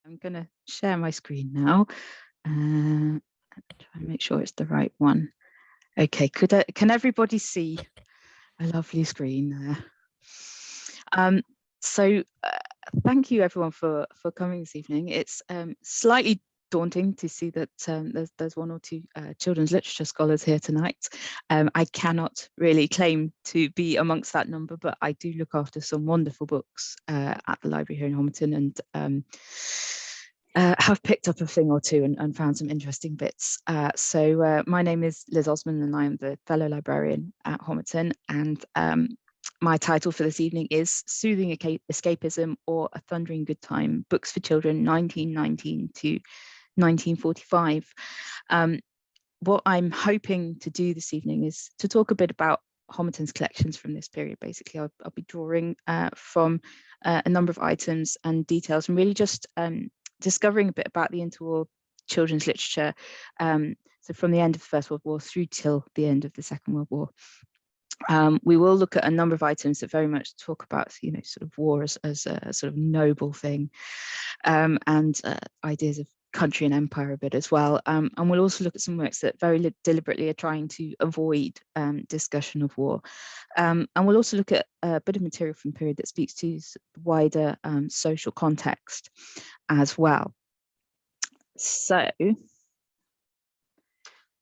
I'm going to share my screen now. Try and make sure it's the right one. Okay, can everybody see a lovely screen there? So thank you everyone for coming this evening. It's slightly daunting to see that there's one or two children's literature scholars here tonight. I cannot really claim to be amongst that number, but I do look after some wonderful books at the library here in Homerton, and have picked up a thing or two and found some interesting bits. So my name is Liz Osman, and I am the fellow librarian at Homerton, and my title for this evening is Soothing Escapism or A Thundering Good Time, Books for Children 1919 to 1945. What I'm hoping to do this evening is to talk a bit about Homerton's collections from this period. Basically, I'll be drawing from a number of items and details, and really just discovering a bit about the interwar children's literature, so from the end of the First World War through till the end of the Second World War. We will look at a number of items that very much talk about, sort of war as a sort of noble thing, and ideas of country and empire a bit as well. And we'll also look at some works that very deliberately are trying to avoid discussion of war. And we'll also look at a bit of material from the period that speaks to wider social context as well. So,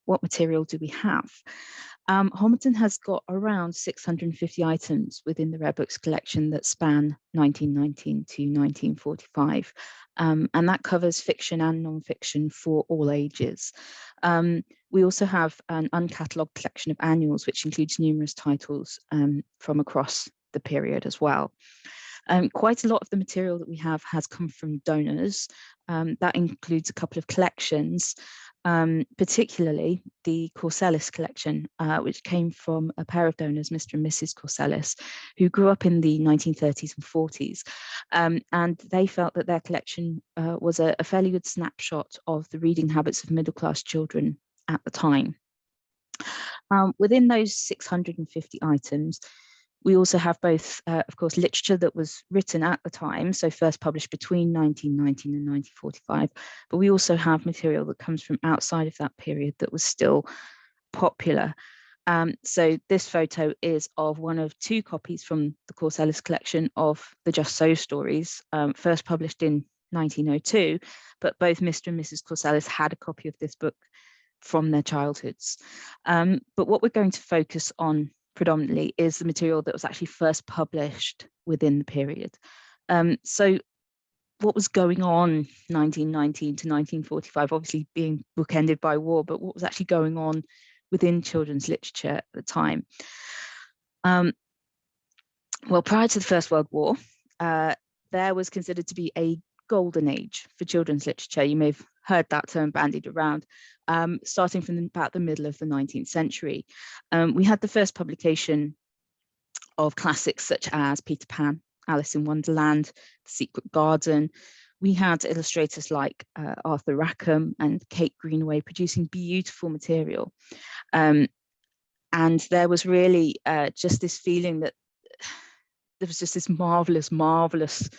what material do we have? Homerton has got around 650 items within the Rare Books collection that span 1919 to 1945, and that covers fiction and non-fiction for all ages. We also have an uncatalogued collection of annuals, which includes numerous titles from across the period as well. Quite a lot of the material that we have has come from donors. That includes a couple of collections, particularly the Corsellis collection, which came from a pair of donors, Mr. and Mrs. Corsellis, who grew up in the 1930s and 40s. And they felt that their collection was a fairly good snapshot of the reading habits of middle-class children at the time. Within those 650 items, we also have both, of course, literature that was written at the time, so first published between 1919 and 1945, but we also have material that comes from outside of that period that was still popular. So this photo is of one of two copies from the Corsellis collection of the Just So stories, first published in 1902, but both Mr. and Mrs. Corsellis had a copy of this book from their childhoods. But what we're going to focus on predominantly is the material that was actually first published within the period. So what was going on 1919 to 1945, obviously being bookended by war, but what was actually going on within children's literature at the time? Well, prior to the First World War, there was considered to be a golden age for children's literature. You may have heard that term bandied around, starting from about the middle of the 19th century. We had the first publication of classics such as Peter Pan, Alice in Wonderland, The Secret Garden. We had illustrators like Arthur Rackham and Kate Greenaway producing beautiful material. And there was really just this feeling that there was just this marvelous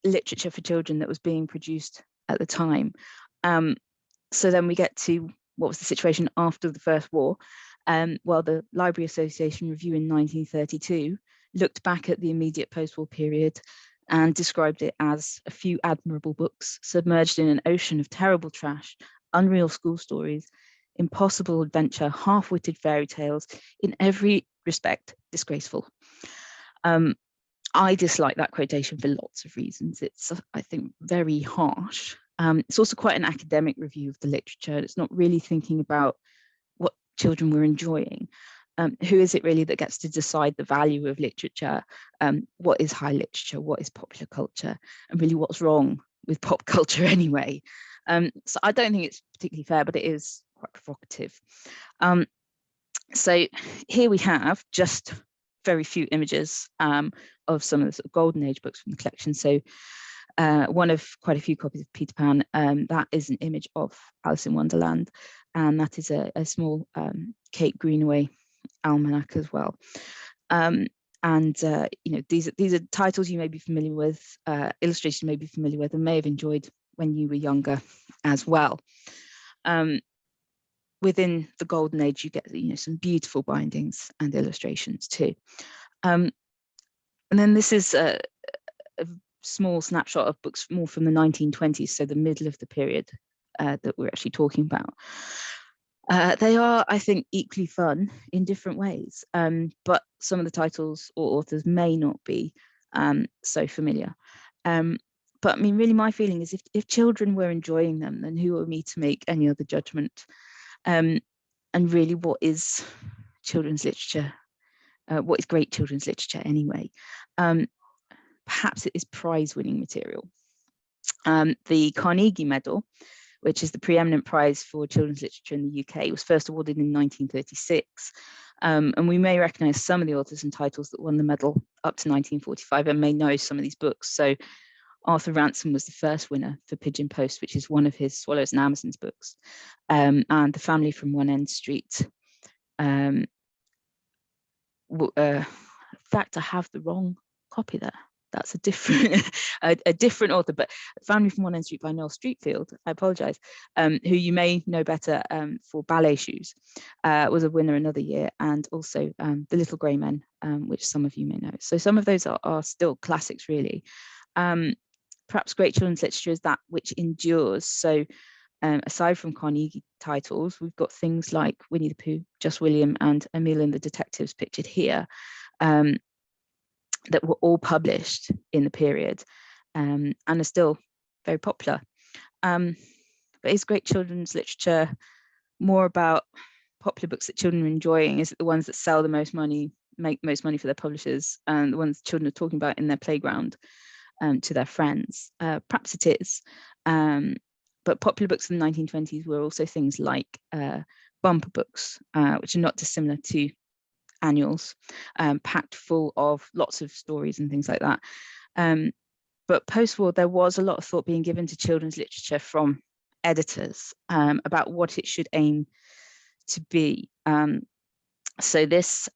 literature for children that was being produced at the time. So then we get to what was the situation after the First War. Well, the Library Association review in 1932 looked back at the immediate post-war period and described it as a few admirable books submerged in an ocean of terrible trash, unreal school stories, impossible adventure, half-witted fairy tales, in every respect disgraceful. I dislike that quotation for lots of reasons. It's, I think, very harsh. It's also quite an academic review of the literature. It's not really thinking about what children were enjoying. Who is it really that gets to decide the value of literature? What is high literature? What is popular culture? And really what's wrong with pop culture anyway? So I don't think it's particularly fair, but it is quite provocative. So here we have just very few images of some of the sort of golden age books from the collection. So one of quite a few copies of Peter Pan, that is an image of Alice in Wonderland, and that is a small Kate Greenaway almanac as well. And you know, these are titles you may be familiar with, illustrations you may be familiar with, and may have enjoyed when you were younger as well. Within the golden age, you get, you know, some beautiful bindings and illustrations too. And then this is a small snapshot of books more from the 1920s, so the middle of the period that we're actually talking about. They are, I think, equally fun in different ways, but some of the titles or authors may not be so familiar. But I mean, really, my feeling is if children were enjoying them, then who are me to make any other judgment? And really, what is children's literature? What is great children's literature anyway? Perhaps it is prize-winning material. The Carnegie Medal, which is the preeminent prize for children's literature in the UK, was first awarded in 1936. And we may recognise some of the authors and titles that won the medal up to 1945 and may know some of these books. So Arthur Ransom was the first winner for Pigeon Post, which is one of his Swallows and Amazons books. And The Family from One End Street. In fact, I have the wrong copy there. That's a different a different author, but Family from One End Street by Noel Streatfeild, I apologize, who you may know better for Ballet Shoes, was a winner another year, and also The Little Grey Men, which some of you may know. So some of those are still classics, really. Perhaps great children's literature is that which endures. So aside from Carnegie titles, we've got things like Winnie the Pooh, Just William, and Emil and the Detectives pictured here, that were all published in the period and are still very popular. But is great children's literature more about popular books that children are enjoying? Is it the ones that sell the most money, make most money for their publishers, and the ones children are talking about in their playground to their friends? Perhaps it is. But popular books in the 1920s were also things like bumper books, which are not dissimilar to annuals, packed full of lots of stories and things like that. But post-war, there was a lot of thought being given to children's literature from editors about what it should aim to be. So this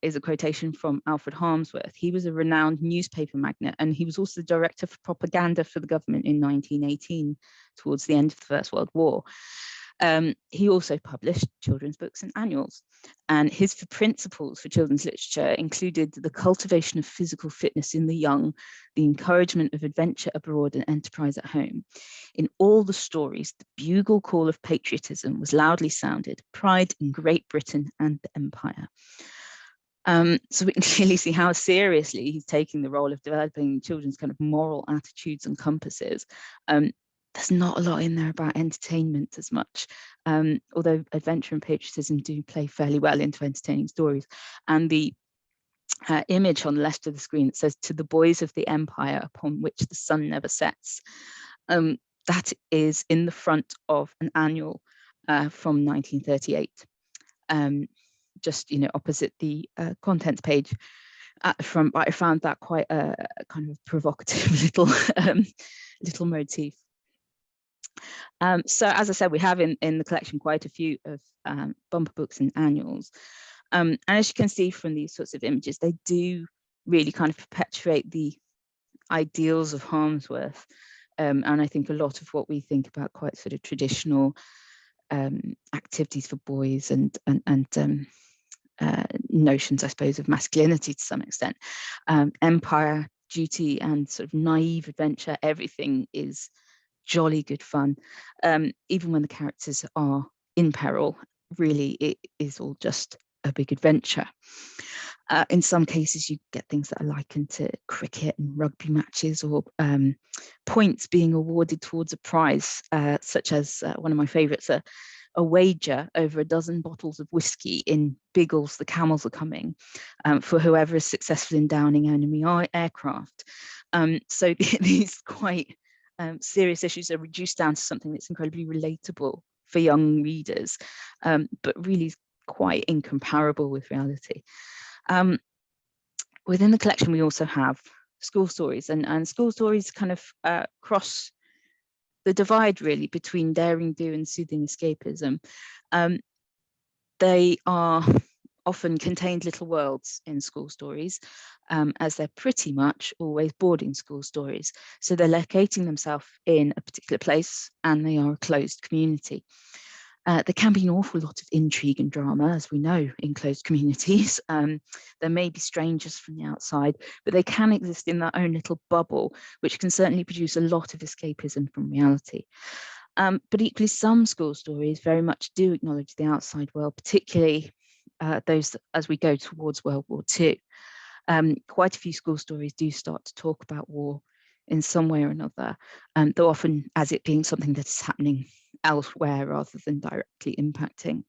is a quotation from Alfred Harmsworth. He was a renowned newspaper magnate, and he was also the director for propaganda for the government in 1918, towards the end of the First World War. He also published children's books and annuals, and his principles for children's literature included the cultivation of physical fitness in the young, the encouragement of adventure abroad and enterprise at home. In all the stories, the bugle call of patriotism was loudly sounded, pride in Great Britain and the Empire. So we can clearly see how seriously he's taking the role of developing children's kind of moral attitudes and compasses. There's not a lot in there about entertainment as much, although adventure and patriotism do play fairly well into entertaining stories. And the image on the left of the screen that says, "To the boys of the empire upon which the sun never sets," that is in the front of an annual from 1938, just, you know, opposite the contents page at the front. But I found that quite a kind of provocative little motif. So as I said, we have in the collection quite a few of bumper books and annuals. And as you can see from these sorts of images, they do really kind of perpetuate the ideals of Harmsworth. And I think a lot of what we think about quite sort of traditional activities for boys and notions, I suppose, of masculinity to some extent. Empire, duty, and sort of naive adventure, everything is jolly good fun. Even when the characters are in peril, really it is all just a big adventure. In some cases, you get things that are likened to cricket and rugby matches, or points being awarded towards a prize, such as one of my favourites, a wager over a dozen bottles of whiskey in Biggles, the Camels Are Coming, for whoever is successful in downing enemy aircraft. So these quite serious issues are reduced down to something that's incredibly relatable for young readers, but really quite incomparable with reality. Within the collection, we also have school stories, and school stories kind of cross the divide really between daring do and soothing escapism. They are often contained little worlds in school stories, as they're pretty much always boarding school stories. So they're locating themselves in a particular place and they are a closed community. There can be an awful lot of intrigue and drama, as we know, in closed communities. There may be strangers from the outside, but they can exist in their own little bubble, which can certainly produce a lot of escapism from reality. But equally, some school stories very much do acknowledge the outside world, particularly those as we go towards World War II. Quite a few school stories do start to talk about war in some way or another, though often as it being something that is happening elsewhere rather than directly impacting.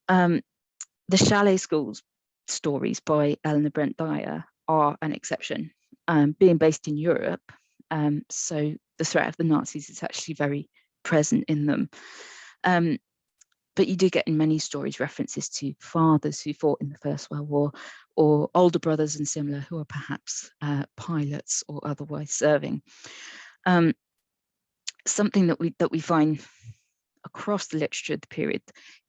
The Chalet Schools stories by Eleanor Brent Dyer are an exception, being based in Europe. So the threat of the Nazis is actually very present in them. But you do get in many stories references to fathers who fought in the First World War, or older brothers and similar who are perhaps pilots or otherwise serving. Something that we find across the literature of the period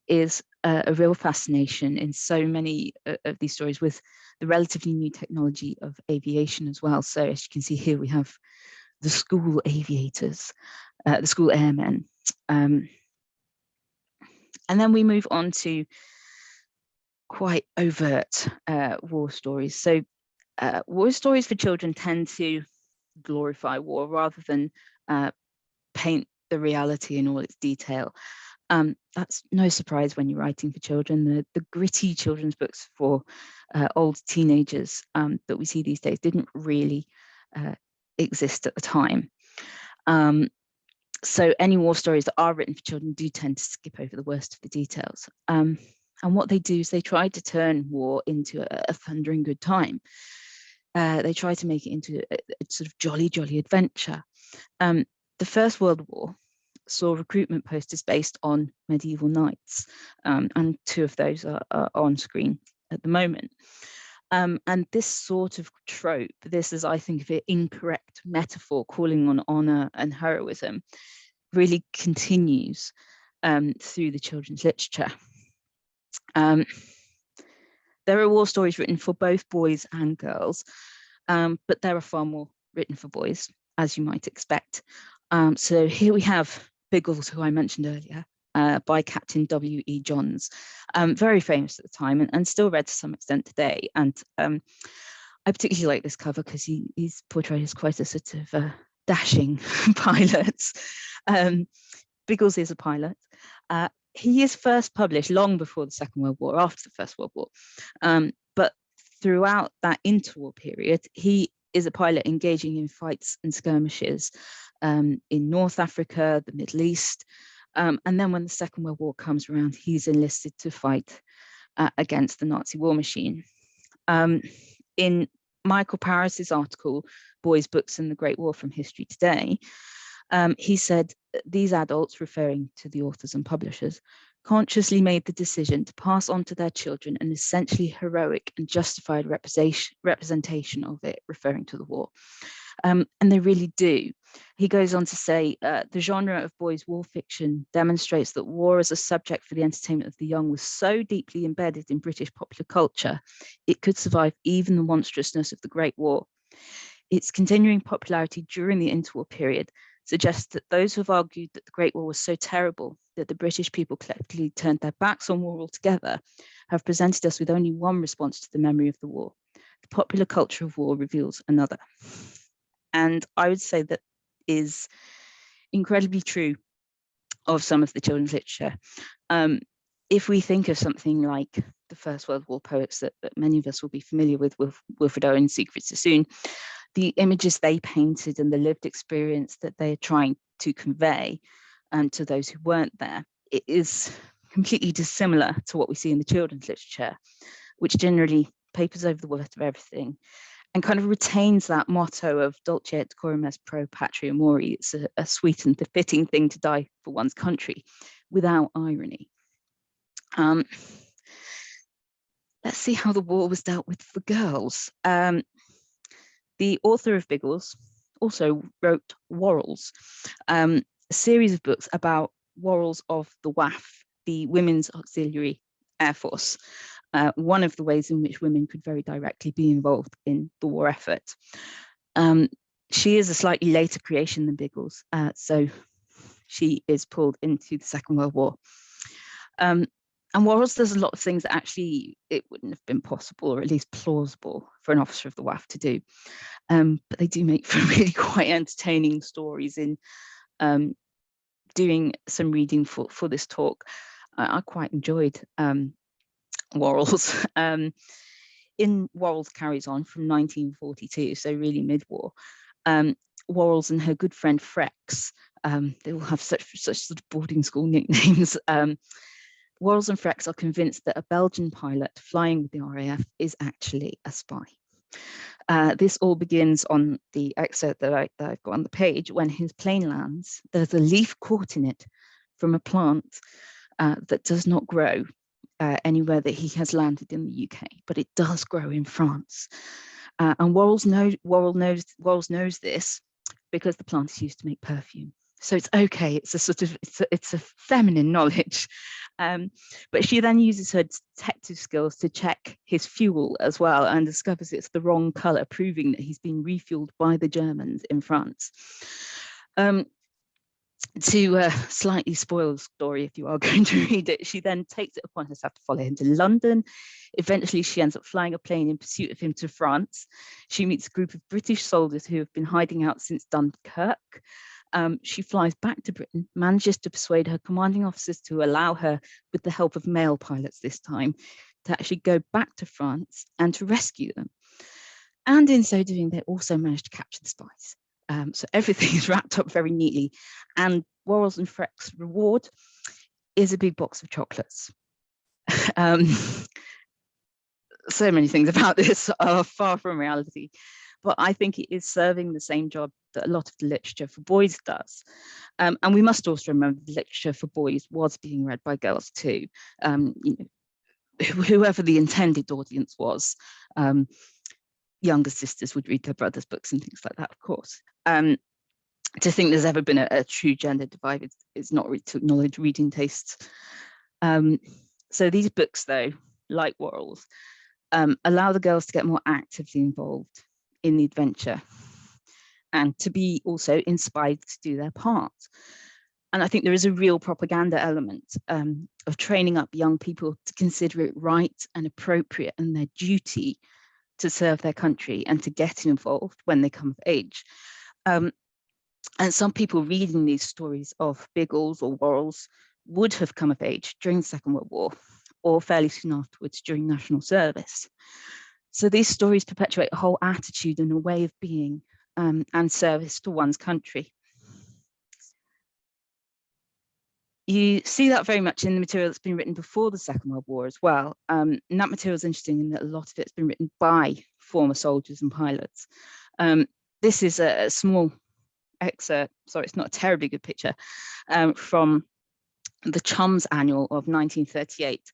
is a real fascination in so many of these stories with the relatively new technology of aviation as well. So as you can see here, we have the school aviators, the school airmen. And then we move on to quite overt war stories. So war stories for children tend to glorify war rather than paint the reality in all its detail. That's no surprise when you're writing for children. The gritty children's books for old teenagers that we see these days didn't really exist at the time. So any war stories that are written for children do tend to skip over the worst of the details. And what they do is they try to turn war into a thundering good time. They try to make it into a sort of jolly adventure. The First World War saw recruitment posters based on medieval knights, and two of those are on screen at the moment. And this sort of trope, this is, I think of it, incorrect metaphor calling on honor and heroism, really continues through the children's literature. There are war stories written for both boys and girls, but there are far more written for boys, as you might expect. So here we have Biggles, who I mentioned earlier, by Captain W.E. Johns, very famous at the time and still read to some extent today. And I particularly like this cover because he's portrayed as quite a sort of dashing pilot. Biggles is a pilot. He is first published long before the Second World War, after the First World War. But throughout that interwar period, he is a pilot engaging in fights and skirmishes in North Africa, the Middle East. And then when the Second World War comes around, he's enlisted to fight against the Nazi war machine. In Michael Paris's article, Boys, Books and the Great War from History Today, he said, these adults, referring to the authors and publishers, consciously made the decision to pass on to their children an essentially heroic and justified representation of it, referring to the war. And they really do. He goes on to say, the genre of boys' war fiction demonstrates that war as a subject for the entertainment of the young was so deeply embedded in British popular culture, it could survive even the monstrousness of the Great War. Its continuing popularity during the interwar period suggests that those who have argued that the Great War was so terrible that the British people collectively turned their backs on war altogether have presented us with only one response to the memory of the war. The popular culture of war reveals another. And I would say that is incredibly true of some of the children's literature. If we think of something like the First World War poets that many of us will be familiar with Wilfred Owen, Siegfried Sassoon, the images they painted and the lived experience that they're trying to convey to those who weren't there, it is completely dissimilar to what we see in the children's literature, which generally papers over the word of everything and kind of retains that motto of dulce et decorum est pro patria mori. It's a sweet and befitting thing to die for one's country, without irony. Let's see how the war was dealt with for girls. The author of Biggles also wrote Worrels, a series of books about Worrels of the WAF, the Women's Auxiliary Air Force. one of the ways in which women could very directly be involved in the war effort. She is a slightly later creation than Biggles, so she is pulled into the Second World War. And whilst there's a lot of things that actually it wouldn't have been possible, or at least plausible, for an officer of the WAF to do, but they do make for really quite entertaining stories in doing some reading for this talk. I quite enjoyed Worrell's. In Worrell's carries on from 1942, so really mid-war. Worrell's and her good friend Frex, they all have such sort of boarding school nicknames. Worrell's and Frex are convinced that a Belgian pilot flying with the RAF is actually a spy. This all begins on the excerpt that I've got on the page. When his plane lands, there's a leaf caught in it from a plant that does not grow anywhere that he has landed in the UK, but it does grow in France. And Worrell's knows this because the plant is used to make perfume. So it's okay. It's a sort of it's a feminine knowledge. But she then uses her detective skills to check his fuel as well, and discovers it's the wrong color, proving that he's been refueled by the Germans in France. To slightly spoil the story, if you are going to read it, she then takes it upon herself to follow him to London. Eventually, she ends up flying a plane in pursuit of him to France. She meets a group of British soldiers who have been hiding out since Dunkirk. She flies back to Britain, manages to persuade her commanding officers to allow her, with the help of male pilots this time, to actually go back to France and to rescue them. And in so doing, they also managed to capture the spies. So everything is wrapped up very neatly. And Worrell's and Frex's reward is a big box of chocolates. So many things about this are far from reality, but I think it is serving the same job that a lot of the literature for boys does. And we must also remember the literature for boys was being read by girls too. Whoever the intended audience was, younger sisters would read their brothers' books and things like that, of course. To think there's ever been a true gender divide is not really to acknowledge reading tastes. So these books, though, like Worrell's, allow the girls to get more actively involved in the adventure and to be also inspired to do their part. And I think there is a real propaganda element of training up young people to consider it right and appropriate and their duty to serve their country and to get involved when they come of age. And some people reading these stories of Biggles or Worrell's would have come of age during the Second World War or fairly soon afterwards during national service. So these stories perpetuate a whole attitude and a way of being and service to one's country. You see that very much in the material that's been written before the Second World War as well. And that material is interesting in that a lot of it's been written by former soldiers and pilots. This is a small excerpt, sorry, it's not a terribly good picture, from the Chums Annual of 1938.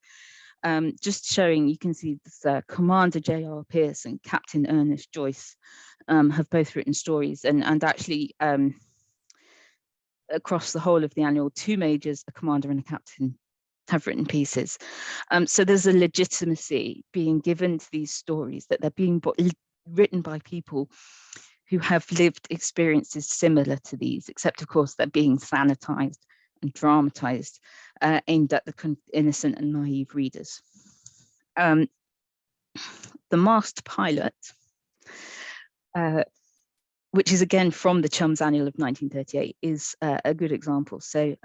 Just showing, you can see this, Commander J.R. Pierce and Captain Ernest Joyce have both written stories, and actually across the whole of the annual, two majors, a commander and a captain, have written pieces. So there's a legitimacy being given to these stories, that they're being written by people who have lived experiences similar to these, except of course they're being sanitized and dramatized, aimed at the innocent and naive readers. The Masked Pilot, which is again from the Chums Annual of 1938, is a good example. So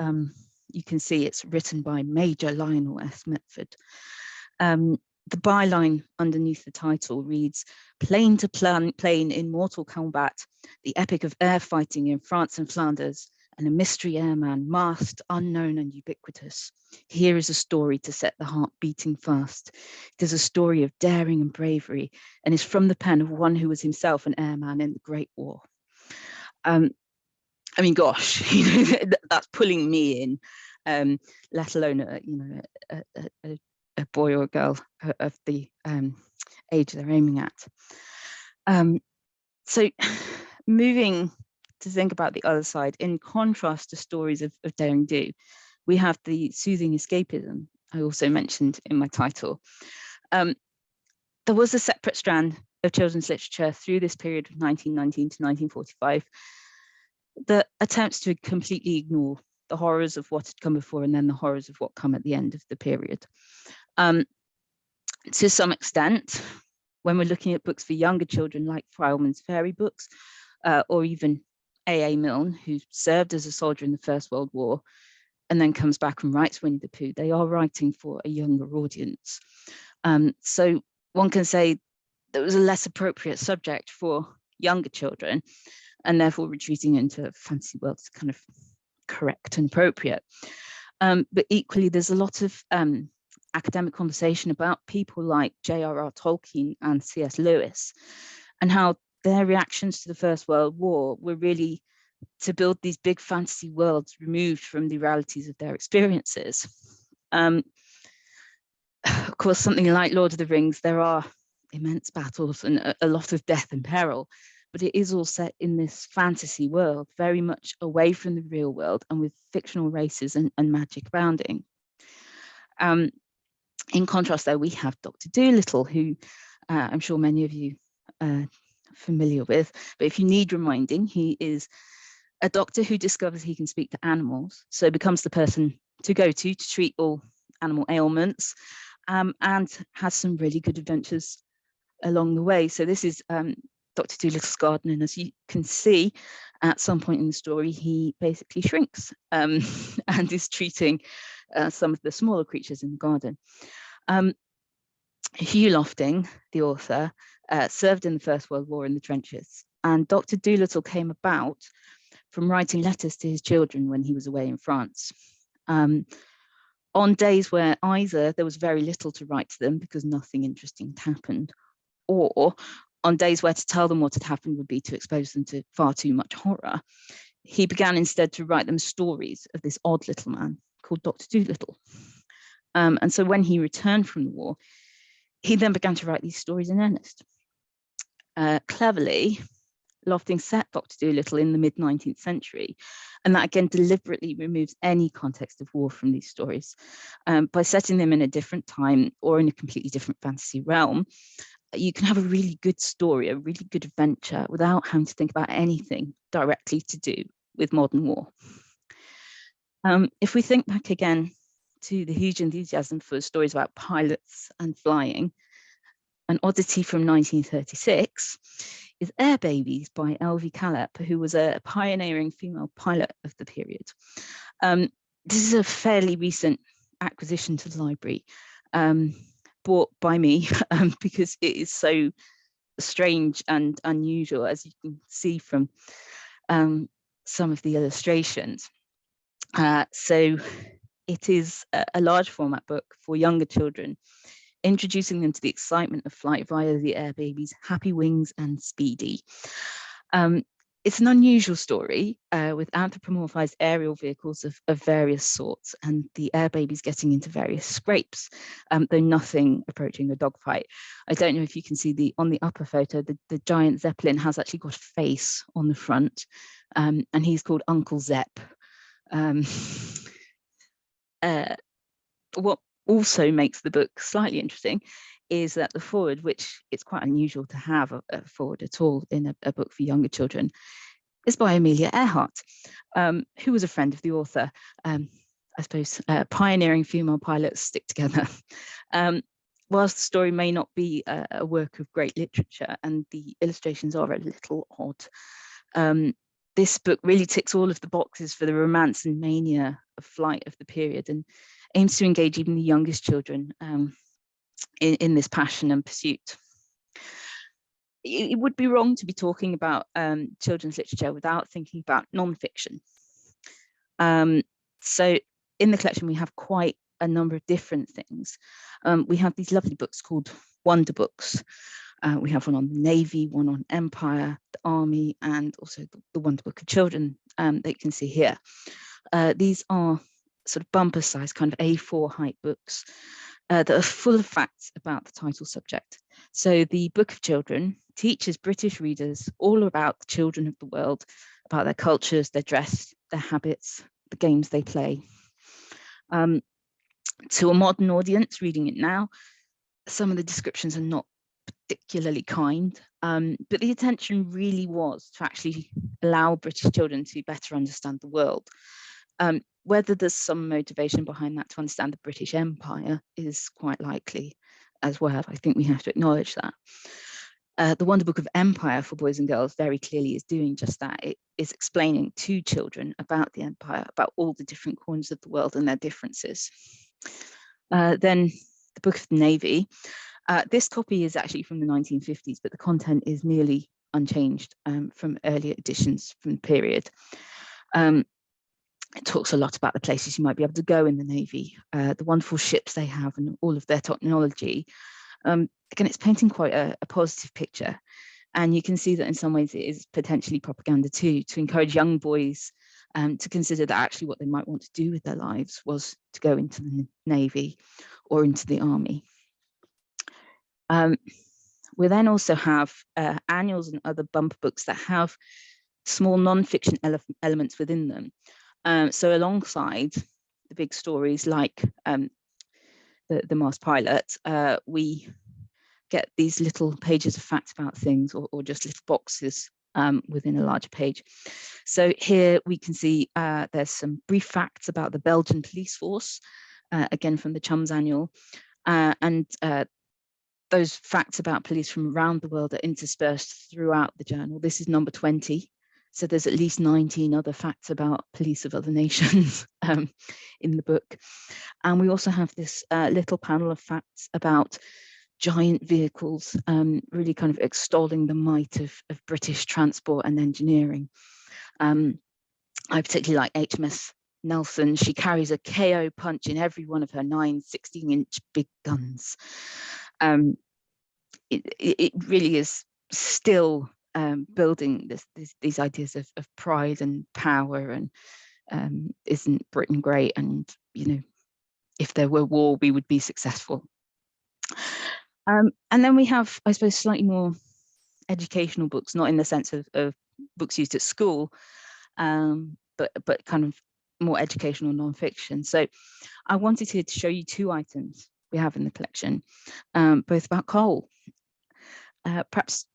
you can see it's written by Major Lionel S. Mitford. The byline underneath the title reads, "Plane to plane in mortal combat, the epic of air fighting in France and Flanders, and a mystery airman, masked, unknown and ubiquitous. Here is a story to set the heart beating fast. It is a story of daring and bravery, and is from the pen of one who was himself an airman in the Great War." I mean, gosh, that's pulling me in, let alone a boy or a girl of the age they're aiming at. So moving to think about the other side, in contrast to stories of daring do, we have the soothing escapism I also mentioned in my title. There was a separate strand of children's literature through this period of 1919 to 1945 that attempts to completely ignore the horrors of what had come before and then the horrors of what come at the end of the period. To some extent, when we're looking at books for younger children like Froulman's fairy books, or even A.A. Milne, who served as a soldier in the First World War and then comes back and writes Winnie the Pooh, they are writing for a younger audience. So one can say that was a less appropriate subject for younger children, and therefore retreating into fantasy world is kind of correct and appropriate. But equally, there's a lot of academic conversation about people like J.R.R. Tolkien and C.S. Lewis, and how their reactions to the First World War were really to build these big fantasy worlds removed from the realities of their experiences. Of course, something like Lord of the Rings, there are immense battles and a lot of death and peril, but it is all set in this fantasy world, very much away from the real world and with fictional races and magic abounding. In contrast, though, we have Dr. Dolittle, who I'm sure many of you are familiar with, but if you need reminding, he is a doctor who discovers he can speak to animals, so becomes the person to go to treat all animal ailments, and has some really good adventures along the way. So this is Dr. Dolittle's garden, and as you can see, at some point in the story, he basically shrinks and is treating some of the smaller creatures in the garden. Hugh Lofting, the author, served in the First World War in the trenches, and Dr. Dolittle came about from writing letters to his children when he was away in France. On days where either there was very little to write to them because nothing interesting had happened, or on days where to tell them what had happened would be to expose them to far too much horror, he began instead to write them stories of this odd little man called Dr. Dolittle. And so when he returned from the war, he then began to write these stories in earnest. Cleverly, Lofting set Dr. Dolittle in the mid-19th century, and that again deliberately removes any context of war from these stories. By setting them in a different time or in a completely different fantasy realm, you can have a really good story, a really good adventure, without having to think about anything directly to do with modern war. If we think back again to the huge enthusiasm for stories about pilots and flying, an oddity from 1936 is Air Babies by Elvie Callip, who was a pioneering female pilot of the period. This is a fairly recent acquisition to the library, bought by me because it is so strange and unusual, as you can see from some of the illustrations. So it is a large format book for younger children, introducing them to the excitement of flight via the Air Babies Happy Wings and Speedy. It's an unusual story with anthropomorphized aerial vehicles of various sorts, and the Air Babies getting into various scrapes, though nothing approaching a dogfight. I don't know if you can see on the upper photo, the giant Zeppelin has actually got a face on the front, and he's called Uncle Zepp. What also makes the book slightly interesting is that the foreword, which it's quite unusual to have a foreword at all in a book for younger children, is by Amelia Earhart, who was a friend of the author. I suppose pioneering female pilots stick together. Whilst the story may not be a work of great literature and the illustrations are a little odd, this book really ticks all of the boxes for the romance and mania of flight of the period, and aims to engage even the youngest children in this passion and pursuit. It would be wrong to be talking about children's literature without thinking about non-fiction. So in the collection, we have quite a number of different things. We have these lovely books called Wonder Books. We have one on the Navy, one on Empire, the Army, and also the Wonder Book of Children that you can see here. These are sort of bumper size, kind of A4 height books that are full of facts about the title subject. So the Book of Children teaches British readers all about the children of the world, about their cultures, their dress, their habits, the games they play. To a modern audience reading it now, some of the descriptions are not particularly kind, but the intention really was to actually allow British children to better understand the world. Whether there's some motivation behind that to understand the British Empire is quite likely as well. I think we have to acknowledge that. The Wonder Book of Empire for Boys and Girls very clearly is doing just that. It is explaining to children about the empire, about all the different corners of the world and their differences. Then the Book of the Navy. This copy is actually from the 1950s, but the content is nearly unchanged from earlier editions from the period. It talks a lot about the places you might be able to go in the Navy, the wonderful ships they have and all of their technology. Again, it's painting quite a positive picture. And you can see that in some ways it is potentially propaganda too, to encourage young boys to consider that actually what they might want to do with their lives was to go into the Navy or into the army. We then also have annuals and other bumper books that have small non-fiction elements within them. So alongside the big stories like the Mars Pilot, we get these little pages of facts about things or just little boxes within a larger page. So here we can see there's some brief facts about the Belgian police force, again from the Chums Annual, and those facts about police from around the world are interspersed throughout the journal. This is number 20. So there's at least 19 other facts about police of other nations in the book. And we also have this little panel of facts about giant vehicles, really kind of extolling the might of British transport and engineering. I particularly like HMS Nelson. She carries a KO punch in every one of her 9 16-inch big guns. It really is still building these ideas of pride and power, and isn't Britain great, and if there were war we would be successful. And then we have, I suppose, slightly more educational books, not in the sense of books used at school, but kind of more educational non-fiction. So I wanted to show you 2 items we have in the collection, both about coal. Perhaps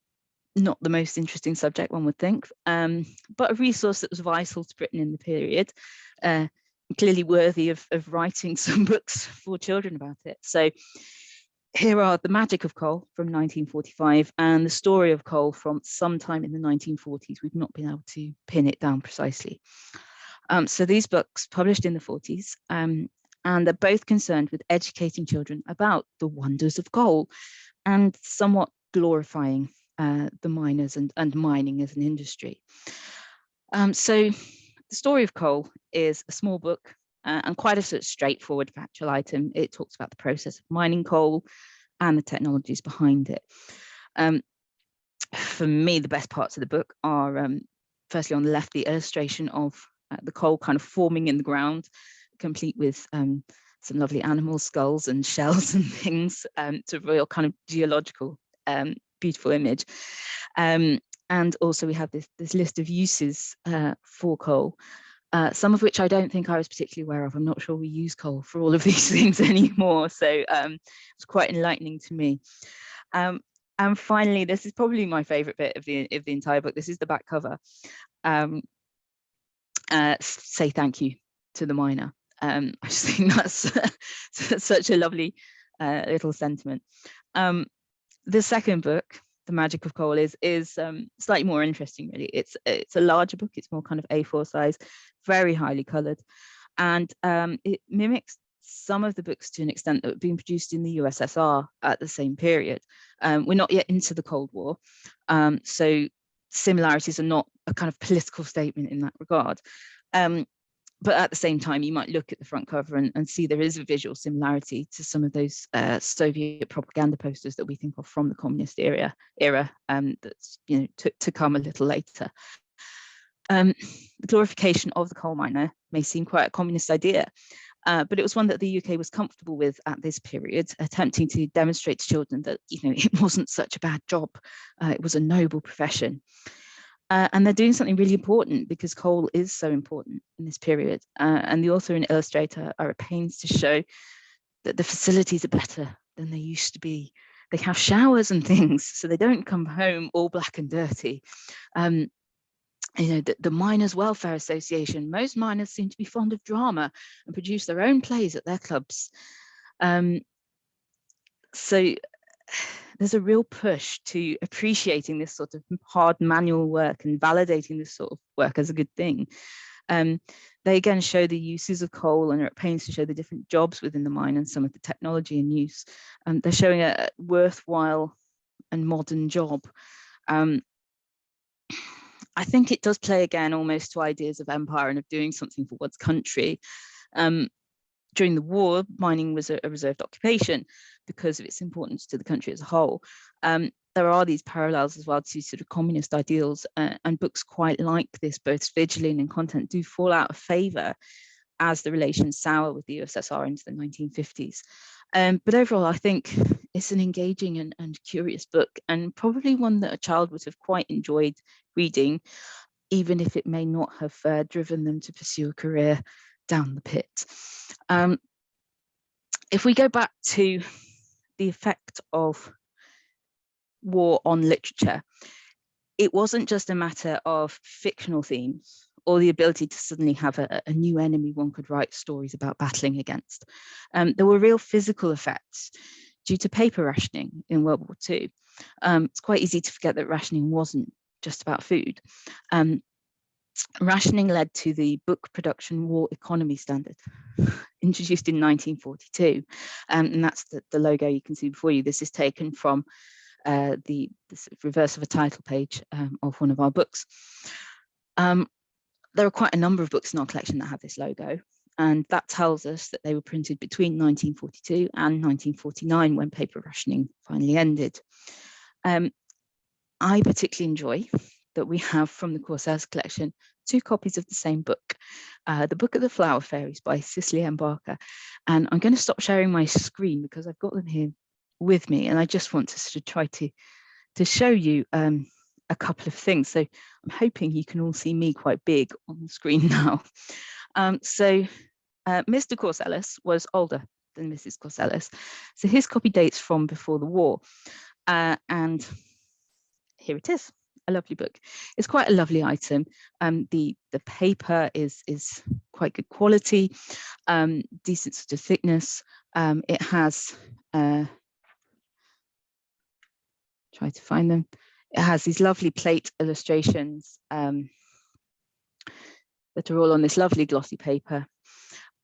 not the most interesting subject, one would think, but a resource that was vital to Britain in the period, clearly worthy of writing some books for children about it. So here are The Magic of Coal from 1945 and The Story of Coal from sometime in the 1940s. We've not been able to pin it down precisely. So these books published in the 40s, and they're both concerned with educating children about the wonders of coal and somewhat glorifying the miners and mining as an industry. So The Story of Coal is a small book and quite a sort of straightforward factual item. It talks about the process of mining coal and the technologies behind it. For me, the best parts of the book are, firstly, on the left, the illustration of the coal kind of forming in the ground, complete with some lovely animal skulls and shells and things. It's a real kind of geological, beautiful image. And also we have this list of uses for coal, some of which I don't think I was particularly aware of. I'm not sure we use coal for all of these things anymore. So it's quite enlightening to me. And finally, this is probably my favorite bit of the entire book. This is the back cover. Say thank you to the miner. I just think that's such a lovely little sentiment. The second book, The Magic of Coal, is slightly more interesting, really. It's a larger book. It's more kind of A4 size, very highly coloured, and it mimics some of the books to an extent that were being produced in the USSR at the same period. We're not yet into the Cold War, so similarities are not a kind of political statement in that regard. But at the same time, you might look at the front cover and see there is a visual similarity to some of those Soviet propaganda posters that we think of from the communist era that's to come a little later. The glorification of the coal miner may seem quite a communist idea, but it was one that the UK was comfortable with at this period, attempting to demonstrate to children that it wasn't such a bad job, it was a noble profession. And they're doing something really important because coal is so important in this period. And the author and illustrator are at pains to show that the facilities are better than they used to be. They have showers and things, so they don't come home all black and dirty. The Miners' Welfare Association, most miners seem to be fond of drama and produce their own plays at their clubs. So there's a real push to appreciating this sort of hard manual work and validating this sort of work as a good thing. They again show the uses of coal and are at pains to show the different jobs within the mine and some of the technology in use. They're showing a worthwhile and modern job. I think it does play again almost to ideas of empire and of doing something for one's country. During the war, mining was a reserved occupation because of its importance to the country as a whole. There are these parallels as well to sort of communist ideals, and books quite like this, both visually and in content, do fall out of favour as the relations sour with the USSR into the 1950s. But overall, I think it's an engaging and curious book, and probably one that a child would have quite enjoyed reading, even if it may not have driven them to pursue a career down the pit. If we go back to the effect of war on literature, it wasn't just a matter of fictional themes or the ability to suddenly have a new enemy one could write stories about battling against. There were real physical effects due to paper rationing in World War II. It's quite easy to forget that rationing wasn't just about food. Rationing led to the Book Production War Economy Standard, introduced in 1942. And that's the logo you can see before you. This is taken from the reverse of a title page of one of our books. There are quite a number of books in our collection that have this logo, and that tells us that they were printed between 1942 and 1949 when paper rationing finally ended. I particularly enjoy that we have from the Corsairs collection 2 copies of the same book, the Book of the Flower Fairies by Cicely M. Barker. And I'm going to stop sharing my screen because I've got them here with me, and I just want to sort of try to show you a couple of things. So I'm hoping you can all see me quite big on the screen now. Mr. Corsellis was older than Mrs. Corsellis, so his copy dates from before the war, and here it is. A lovely book. It's quite a lovely item. The paper is quite good quality, decent sort of thickness. It has try to find them. It has these lovely plate illustrations that are all on this lovely glossy paper.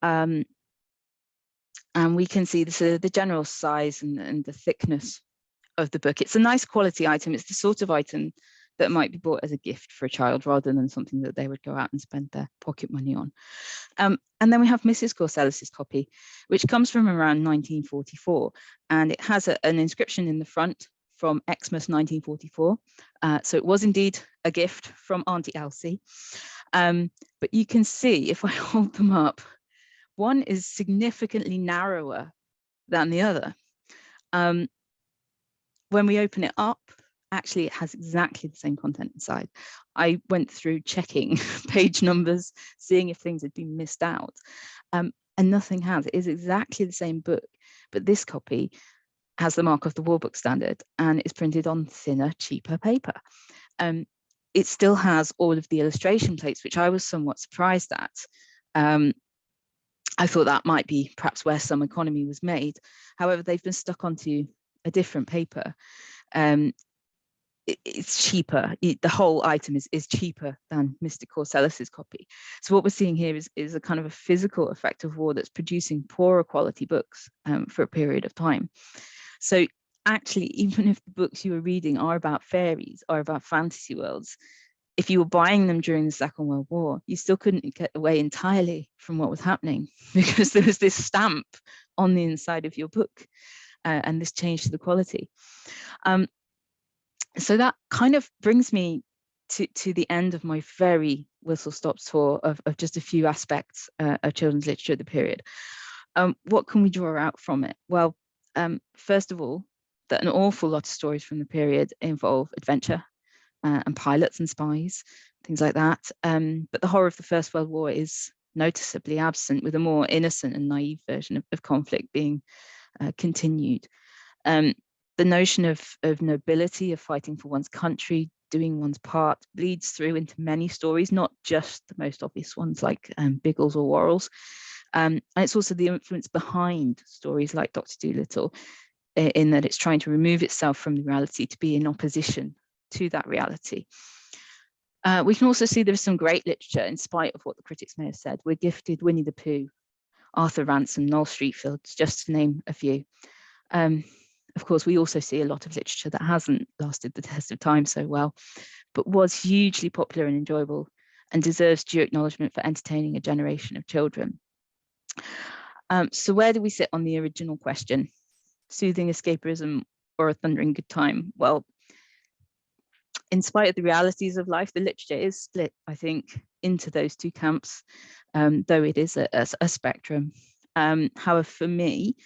And we can see the general size and the thickness of the book. It's a nice quality item. It's the sort of item that might be bought as a gift for a child rather than something that they would go out and spend their pocket money on. And then we have Mrs. Corsellis's copy, which comes from around 1944, and it has an inscription in the front from Xmas 1944. So it was indeed a gift from Auntie Elsie. But you can see, if I hold them up, one is significantly narrower than the other. When we open it up, actually it has exactly the same content inside. I went through checking page numbers, seeing if things had been missed out, and nothing has. It is exactly the same book, but this copy has the mark of the War Book Standard and it's printed on thinner, cheaper paper. It still has all of the illustration plates, which I was somewhat surprised at. I thought that might be perhaps where some economy was made. However, they've been stuck onto a different paper. It's cheaper. The whole item is cheaper than Mr. Corsellis's copy. So what we're seeing here is a kind of a physical effect of war that's producing poorer quality books for a period of time. So actually, even if the books you were reading are about fairies or about fantasy worlds, if you were buying them during the Second World War, you still couldn't get away entirely from what was happening because there was this stamp on the inside of your book, and this changed the quality. So that kind of brings me to the end of my very whistle-stop tour of just a few aspects of children's literature at the period. What can we draw out from it? Well, first of all, that an awful lot of stories from the period involve adventure and pilots and spies, things like that. But the horror of the First World War is noticeably absent, with a more innocent and naive version of conflict being continued. The notion of nobility, of fighting for one's country, doing one's part, bleeds through into many stories, not just the most obvious ones like Biggles or Worrell's. And it's also the influence behind stories like Dr. Dolittle, in that it's trying to remove itself from the reality to be in opposition to that reality. We can also see there's some great literature, in spite of what the critics may have said. We're gifted Winnie the Pooh, Arthur Ransom, Noel Streatfeild, just to name a few. Of course, we also see a lot of literature that hasn't lasted the test of time so well, but was hugely popular and enjoyable, and deserves due acknowledgement for entertaining a generation of children. So where do we sit on the original question? Soothing escapism or a thundering good time? Well, in spite of the realities of life, the literature is split, I think, into those two camps, though it is a spectrum. However, for me,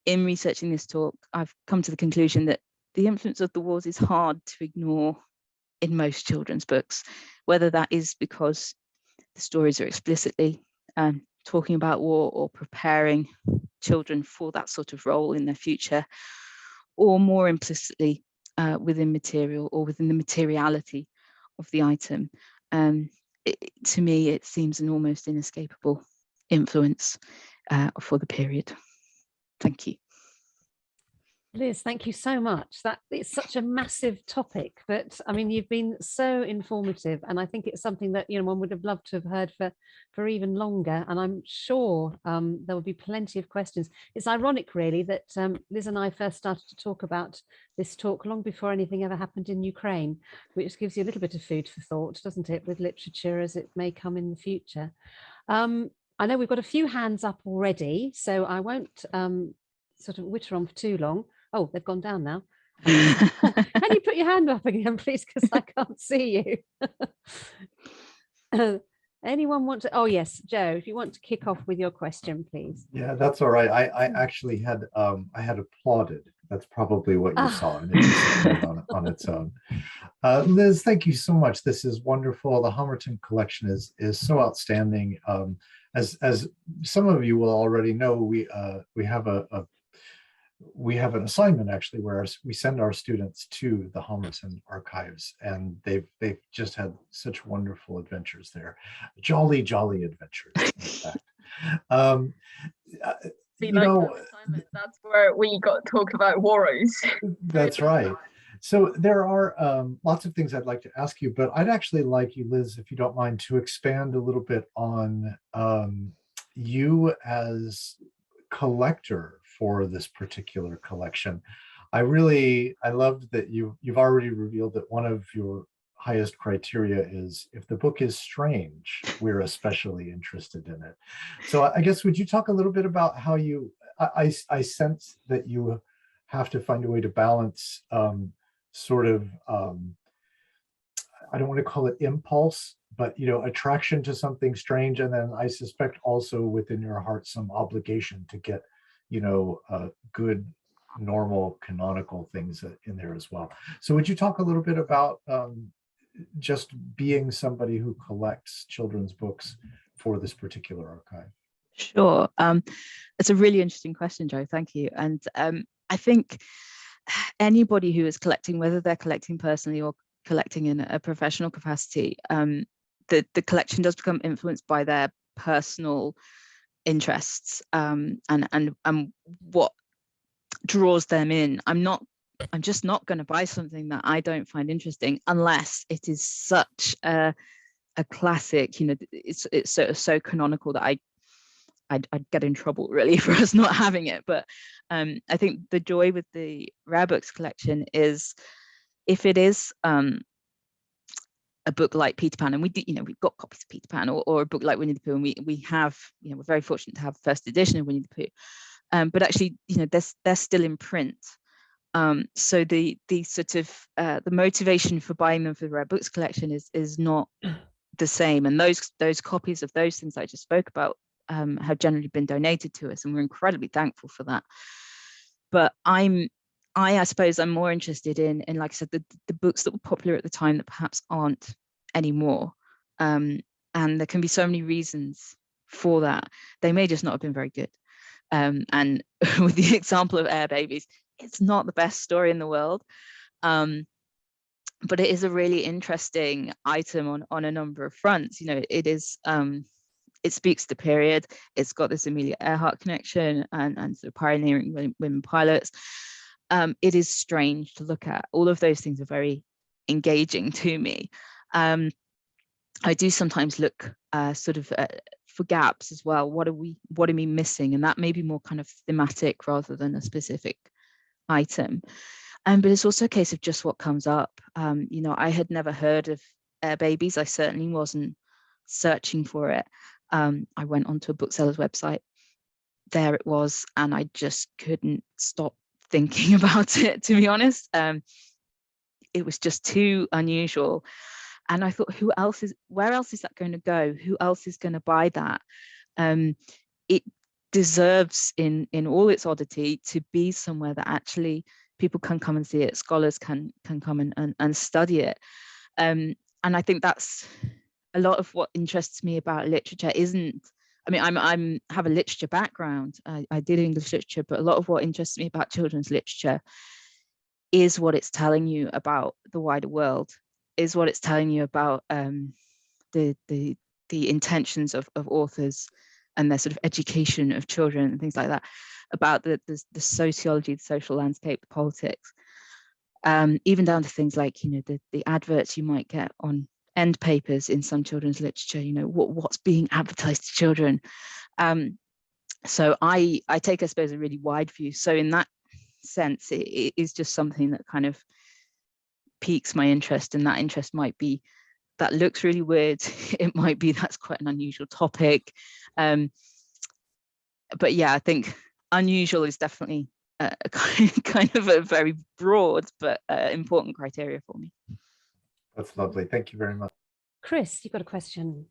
in researching this talk, I've come to the conclusion that the influence of the wars is hard to ignore in most children's books, whether that is because the stories are explicitly talking about war or preparing children for that sort of role in their future, or more implicitly within material or within the materiality of the item. To me, it seems an almost inescapable influence for the period. Thank you. Liz, thank you so much. It's such a massive topic, but I mean, you've been so informative, and I think it's something that, you know, one would have loved to have heard for even longer. And I'm sure there will be plenty of questions. It's ironic, really, that Liz and I first started to talk about this talk long before anything ever happened in Ukraine, which gives you a little bit of food for thought, doesn't it, with literature as it may come in the future. I know we've got a few hands up already, so I won't sort of witter on for too long. Oh, they've gone down now. Can you put your hand up again, please? Because I can't see you. Anyone want to? Oh, yes, Joe, if you want to kick off with your question, please. Yeah, that's all right. I actually had I had applauded. That's probably what you saw, and it disappeared on its own. Liz, thank you so much. This is wonderful. The Homerton collection is so outstanding. As some of you will already know, we have an assignment actually where we send our students to the Homerton archives, and they've just had such wonderful adventures there, jolly adventures, in fact. That's where we got to talk about Warros. That's right. So there are lots of things I'd like to ask you, but I'd actually like you, Liz, if you don't mind, to expand a little bit on you as collector for this particular collection. I loved that you've already revealed that one of your highest criteria is if the book is strange, we're especially interested in it. So I guess, would you talk a little bit about how I sense that you have to find a way to balance I don't want to call it impulse, but, you know, attraction to something strange, and then I suspect also within your heart some obligation to get, you know, good, normal, canonical things in there as well. So would you talk a little bit about just being somebody who collects children's books for this particular archive? Sure. It's a really interesting question, Joe. Thank you. And I think anybody who is collecting, whether they're collecting personally or collecting in a professional capacity, the collection does become influenced by their personal interests and what draws them in. I'm just not going to buy something that I don't find interesting unless it is such a classic, you know, it's so canonical that I'd get in trouble really for us not having it. But I think the joy with the Rare Books collection is if it is a book like Peter Pan, and we've got copies of Peter Pan, or a book like Winnie the Pooh, and we have, you know, we're very fortunate to have first edition of Winnie the Pooh, but actually, you know, they're still in print. So the sort of the motivation for buying them for the Rare Books collection is not the same, and those copies of those things I just spoke about have generally been donated to us, and we're incredibly thankful for that. But I suppose I'm more interested in like I said, the books that were popular at the time that perhaps aren't anymore. And there can be so many reasons for that. They may just not have been very good. And with the example of Air Babies, it's not the best story in the world. But it is a really interesting item on a number of fronts. You know, it is it speaks to the period. It's got this Amelia Earhart connection and sort of pioneering women pilots. It is strange to look at. All of those things are very engaging to me. I do sometimes look for gaps as well. What are we missing? And that may be more kind of thematic rather than a specific item. But it's also a case of just what comes up. You know, I had never heard of Air Babies. I certainly wasn't searching for it. I went onto a bookseller's website. There it was, and I just couldn't stop thinking about it, to be honest. It was just too unusual. And I thought, where else is that going to go? Who else is going to buy that? It deserves, in all its oddity, to be somewhere that actually people can come and see it. Scholars can come and study it. And I think that's a lot of what interests me about literature. I have a literature background. I did English literature, but a lot of what interests me about children's literature is what it's telling you about the wider world, is what it's telling you about the intentions of authors and their sort of education of children and things like that, about the sociology, the social landscape, the politics, even down to things like, you know, the adverts you might get on end papers in some children's literature, you know, what's being advertised to children. So I take, I suppose, a really wide view. So in that sense, it is just something that kind of piques my interest, and that interest might be, that looks really weird. It might be that's quite an unusual topic. But yeah, I think unusual is definitely a kind of a very broad but important criteria for me. That's lovely. Thank you very much. Chris, you've got a question.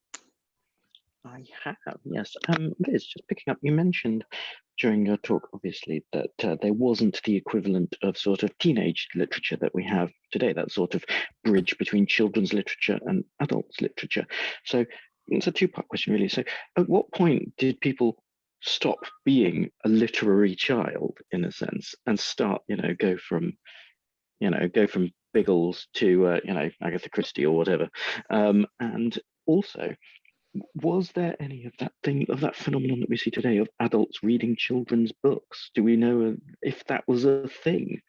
I have, yes. Liz, just picking up, you mentioned during your talk, obviously, that there wasn't the equivalent of sort of teenage literature that we have today, that sort of bridge between children's literature and adults literature. So it's a two-part question, really. So at what point did people stop being a literary child, in a sense, and start, go from Biggles to, Agatha Christie or whatever? And also, was there any of that phenomenon that we see today of adults reading children's books? Do we know if that was a thing?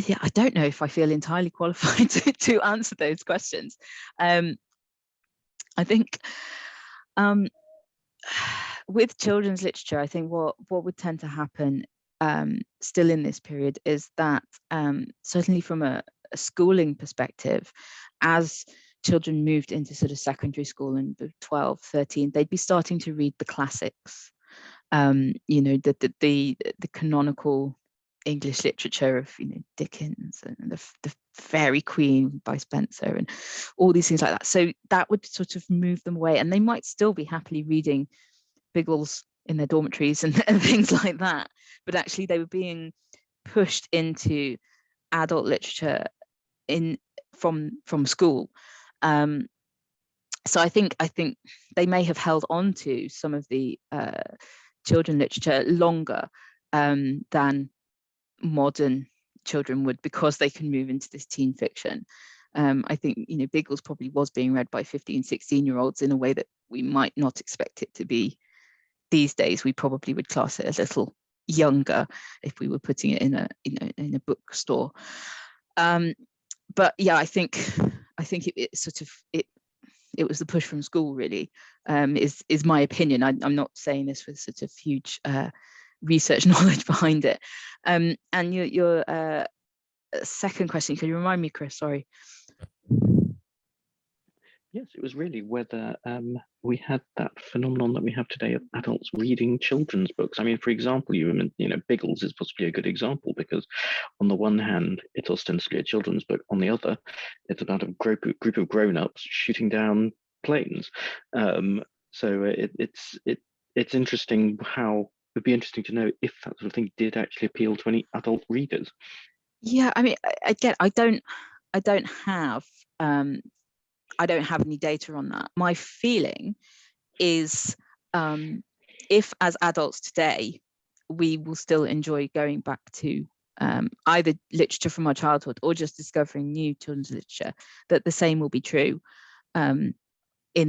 Yeah, I don't know if I feel entirely qualified to answer those questions. I think with children's literature, I think what would tend to happen still in this period is that certainly from a schooling perspective, as children moved into sort of secondary school and 12, 13, they'd be starting to read the classics, the canonical English literature of, Dickens and the Fairy Queen by Spenser and all these things like that. So that would sort of move them away, and they might still be happily reading Biggles in their dormitories and things like that, but actually they were being pushed into adult literature from school. So I think they may have held on to some of the children literature longer than modern children would, because they can move into this teen fiction. I think, Biggles probably was being read by 15, 16-year-olds in a way that we might not expect it to be these days. We probably would class it a little younger if we were putting it in a bookstore. But yeah, I think it was the push from school, really, is my opinion. I'm not saying this with sort of huge research knowledge behind it. And your second question, can you remind me, Chris? Sorry. Yes, it was really whether we had that phenomenon that we have today of adults reading children's books. I mean, for example, Biggles is possibly a good example, because on the one hand, it's ostensibly a children's book. On the other, it's about a group of grown-ups shooting down planes. So it's interesting how. It'd be interesting to know if that sort of thing did actually appeal to any adult readers. Yeah, I mean, again, I don't have any data on that. My feeling is, if as adults today we will still enjoy going back to either literature from our childhood or just discovering new children's literature, that the same will be true in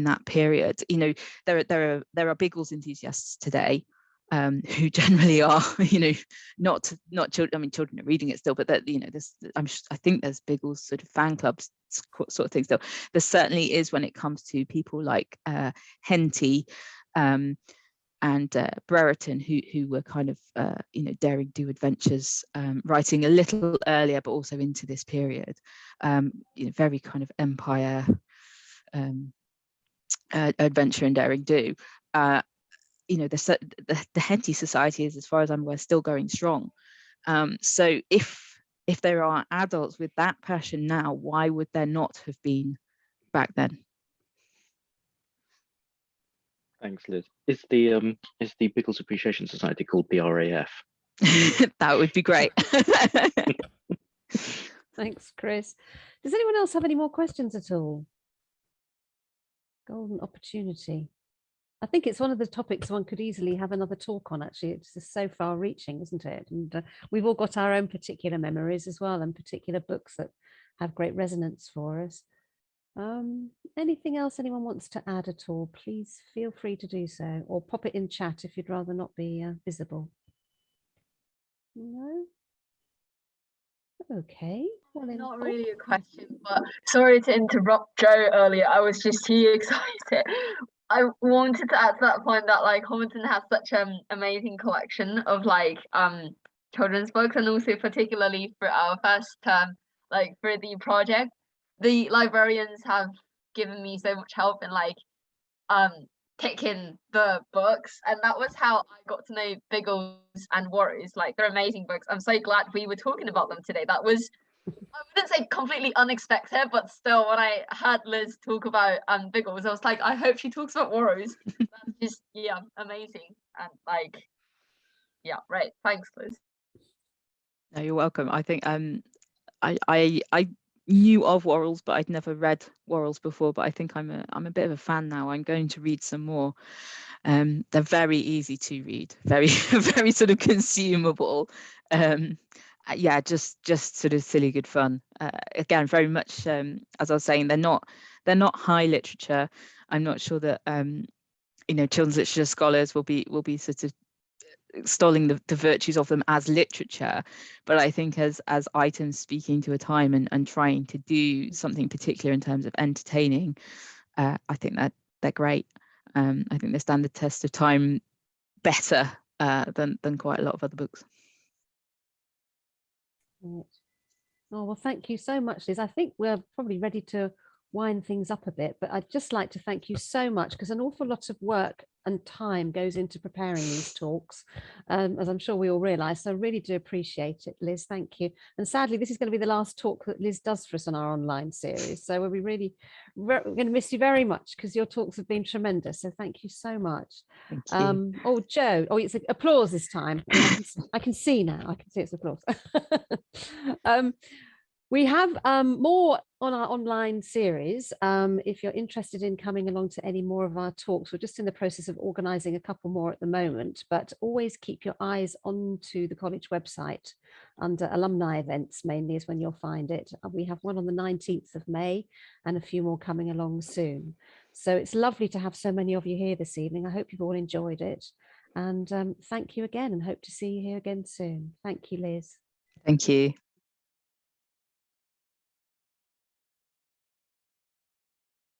that period. You know, there are Biggles enthusiasts today who generally are, you know, not children. I mean, children are reading it still, but that, you know, I think there's Biggles sort of fan clubs sort of thing still. There certainly is when it comes to people like Henty and Brereton, who were kind of you know, daring do adventures, writing a little earlier but also into this period, you know, very kind of empire adventure and daring do. You know, the Henty Society is, as far as I'm aware, still going strong. So if there are adults with that passion now, why would there not have been back then? Thanks, Liz. Is the Biggles Appreciation Society called the RAF? That would be great. Thanks, Chris. Does anyone else have any more questions at all? Golden opportunity. I think it's one of the topics one could easily have another talk on, actually. It's just so far reaching, isn't it? And we've all got our own particular memories as well, and particular books that have great resonance for us. Anything else anyone wants to add at all, please feel free to do so, or pop it in chat if you'd rather not be visible. No? Okay. Well, Not really a question, but sorry to interrupt Joe earlier. I was just too excited. I wanted to add to that point that like Homerton has such an amazing collection of like children's books, and also particularly for our first term, like for the project, the librarians have given me so much help in like picking the books, and that was how I got to know Biggles and Warriors. Like, they're amazing books. I'm so glad we were talking about them today. That was, I wouldn't say completely unexpected, but still, when I heard Liz talk about Biggles, I was like, I hope she talks about Warriors. That's just, yeah, amazing. And like, yeah, right. Thanks, Liz. No, you're welcome. I think I knew of Worrells, but I'd never read Worrells before. But I think I'm a bit of a fan now. I'm going to read some more. They're very easy to read, very very sort of consumable. Yeah, just sort of silly good fun. Again, very much as I was saying, they're not high literature. I'm not sure that you know, children's literature scholars will be sort of extolling the virtues of them as literature, but I think as items speaking to a time and trying to do something particular in terms of entertaining, I think that they're great. I think they stand the test of time better than quite a lot of other books. Oh, well, thank you so much, Liz. I think we're probably ready to wind things up a bit, but I'd just like to thank you so much, because an awful lot of work and time goes into preparing these talks, as I'm sure we all realise. So I really do appreciate it, Liz. Thank you. And sadly, this is going to be the last talk that Liz does for us on our online series. So we'll be really we're going to miss you very much, because your talks have been tremendous. So thank you so much. Thank you. Oh, Joe. Oh, it's applause this time. I can see now. I can see it's applause. We have more on our online series. If you're interested in coming along to any more of our talks, we're just in the process of organising a couple more at the moment, but always keep your eyes onto the college website under alumni events, mainly is when you'll find it. We have one on the 19th of May and a few more coming along soon. So it's lovely to have so many of you here this evening. I hope you've all enjoyed it. And thank you again, and hope to see you here again soon. Thank you, Liz. Thank you.